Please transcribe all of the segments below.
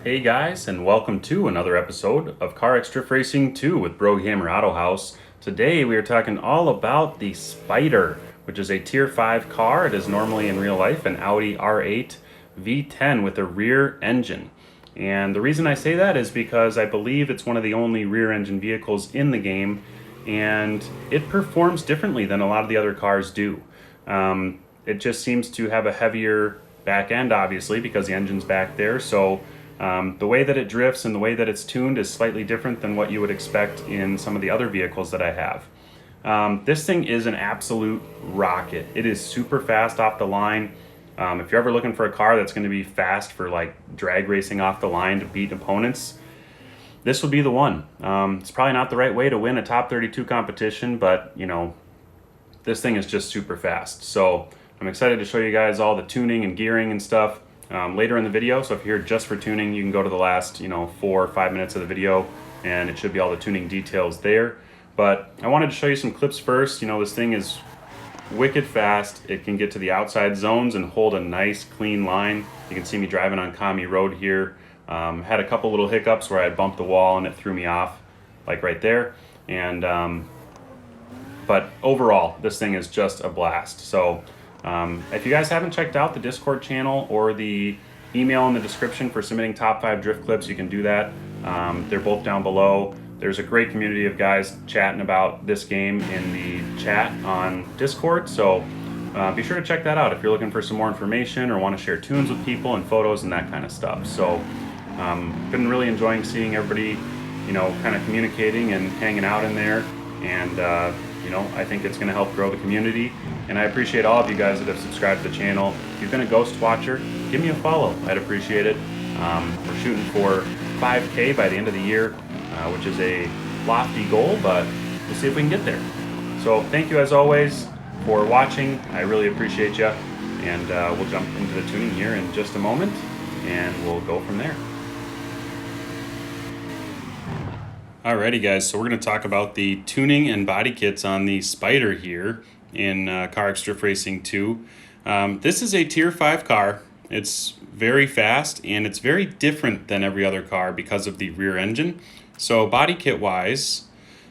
Hey guys, and welcome to another episode of CarX Drift Racing 2 with BrogAutohaus. Today we are talking all about the Spyder, which is a Tier 5 car. It is normally in real life an Audi R8 V10 with a rear engine. And the reason I say that is because I believe it's one of the only rear engine vehicles in the game, and it performs differently than a lot of the other cars do. It just seems to have a heavier back end, obviously, because the engine's back there. So the way that it drifts and the way that it's tuned is slightly different than what you would expect in some of the other vehicles that I have. This thing is an absolute rocket. It is super fast off the line. If you're ever looking for a car that's going to be fast for like drag racing off the line to beat opponents, this would be the one. It's probably not the right way to win a top 32 competition, but you know, this thing is just super fast. So I'm excited to show you guys all the tuning and gearing and stuff later in the video. So if you're here just for tuning, you can go to the last 4 or 5 minutes of the video and it should be all the tuning details there. But I wanted to show you some clips first. This thing is wicked fast. It can get to the outside zones and hold a nice clean line. You can see me driving on Kami Road here. Had a couple little hiccups where I bumped the wall and it threw me off, like right there. And but overall, this thing is just a blast. So if you guys haven't checked out the Discord channel or the email in the description for submitting top 5 drift clips, you can do that. They're both down below. There's a great community of guys chatting about this game in the chat on Discord, so be sure to check that out if you're looking for some more information or want to share tunes with people and photos and that kind of stuff. So been really enjoying seeing everybody kind of communicating and hanging out in there, and I think it's going to help grow the community. And I appreciate all of you guys that have subscribed to the channel. If you've been a ghost watcher, give me a follow. I'd appreciate it. We're shooting for 5K by the end of the year, which is a lofty goal, but we'll see if we can get there. So thank you as always for watching. I really appreciate you. And we'll jump into the tuning here in just a moment, and we'll go from there. Alrighty guys, so we're going to talk about the tuning and body kits on the Spyder here in CarX Drift Racing 2. This is a Tier 5 car. It's very fast and it's very different than every other car because of the rear engine. So body kit wise,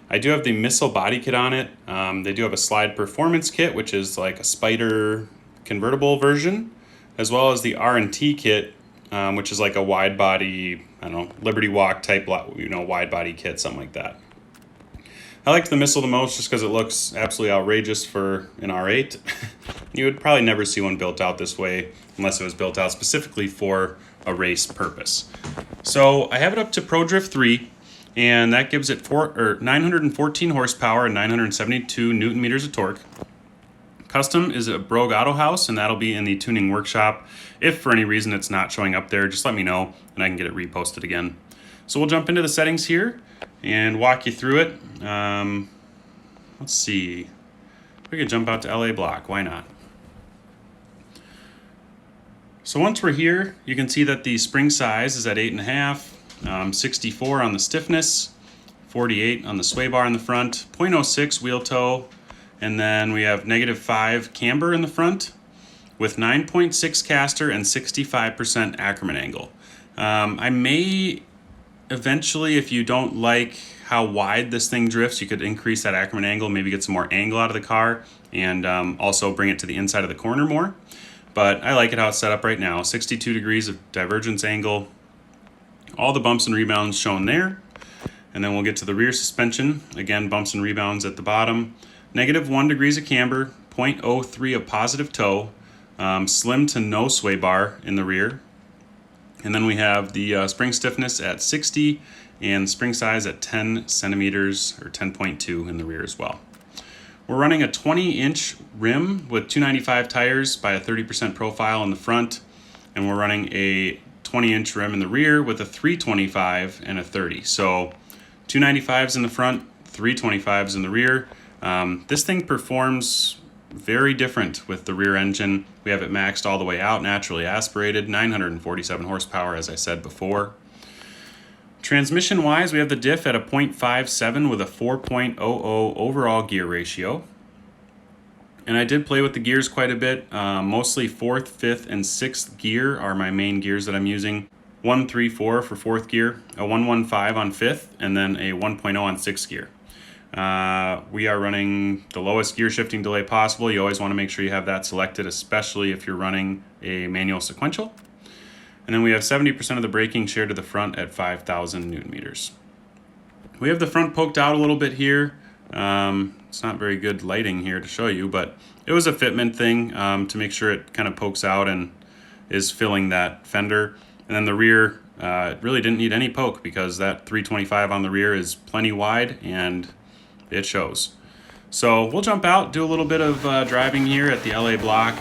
I do have the Missile body kit on it. They do have a Slide Performance kit, which is like a Spyder convertible version, as well as the R&T kit, which is like a wide body, Liberty Walk type, wide body kit, something like that. I like the Missile the most just because it looks absolutely outrageous for an R8. You would probably never see one built out this way unless it was built out specifically for a race purpose. So I have it up to Pro Drift 3, and that gives it 914 horsepower and 972 Newton meters of torque. Custom is at BrogAutohaus, and that'll be in the tuning workshop. If for any reason it's not showing up there, just let me know and I can get it reposted again. So we'll jump into the settings here and walk you through it. Let's see. We could jump out to LA block. Why not? So once we're here, you can see that the spring size is at 8.5, 64 on the stiffness, 48 on the sway bar in the front, 0.06 wheel toe, and then we have -5 camber in the front with 9.6 caster and 65% Ackerman angle. I may eventually, if you don't like how wide this thing drifts, you could increase that Ackerman angle, maybe get some more angle out of the car, and also bring it to the inside of the corner more. But I like it how it's set up right now. 62 degrees of divergence angle. All the bumps and rebounds shown there. And then we'll get to the rear suspension. Again, bumps and rebounds at the bottom. -1 degrees of camber, 0.03 of positive toe, slim to no sway bar in the rear. And then we have the spring stiffness at 60 and spring size at 10 centimeters or 10.2 in the rear as well. We're running a 20-inch rim with 295 tires by a 30% profile in the front, and we're running a 20-inch rim in the rear with a 325 and a 30. So 295s in the front, 325s in the rear. This thing performs very different with the rear engine. We have it maxed all the way out, naturally aspirated, 947 horsepower, as I said before. Transmission wise, we have the diff at a 0.57 with a 4.00 overall gear ratio. And I did play with the gears quite a bit. Mostly 4th, 5th, and 6th gear are my main gears that I'm using. 134 for 4th gear, a 115 on 5th, and then a 1.0 on 6th gear. We are running the lowest gear shifting delay possible. You always want to make sure you have that selected, especially if you're running a manual sequential. And then we have 70% of the braking shared to the front at 5,000 Newton meters. We have the front poked out a little bit here. It's not very good lighting here to show you, but it was a fitment thing to make sure it kind of pokes out and is filling that fender. And then the rear, it really didn't need any poke because that 325 on the rear is plenty wide and it shows. So we'll jump out, do a little bit of driving here at the LA block,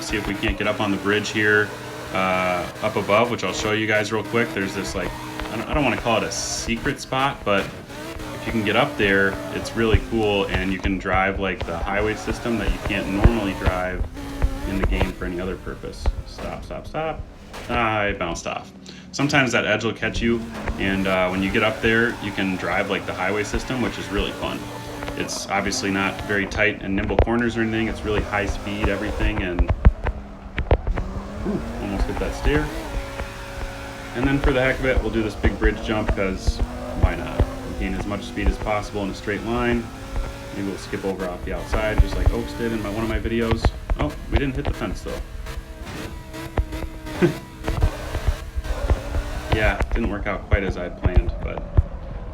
see if we can't get up on the bridge here up above, which I'll show you guys real quick. There's this, like, I don't want to call it a secret spot, but if you can get up there, it's really cool, and you can drive like the highway system that you can't normally drive in the game for any other purpose. Stop, stop, stop. I bounced off. Sometimes that edge will catch you, and when you get up there, you can drive like the highway system, which is really fun. It's obviously not very tight and nimble corners or anything. It's really high speed, everything, and almost hit that stair. And then for the heck of it, we'll do this big bridge jump because why not? Gain as much speed as possible in a straight line. Maybe we'll skip over off the outside just like Oaks did in one of my videos. Oh, we didn't hit the fence though. Yeah, didn't work out quite as I had planned, but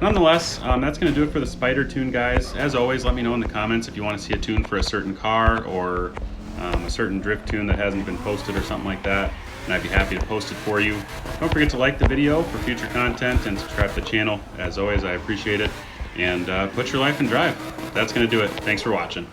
nonetheless, that's going to do it for the Spyder tune, guys. As always, let me know in the comments if you want to see a tune for a certain car or a certain drift tune that hasn't been posted or something like that, and I'd be happy to post it for you. Don't forget to like the video for future content and subscribe to the channel. As always, I appreciate it. And put your life in drive. That's going to do it. Thanks for watching.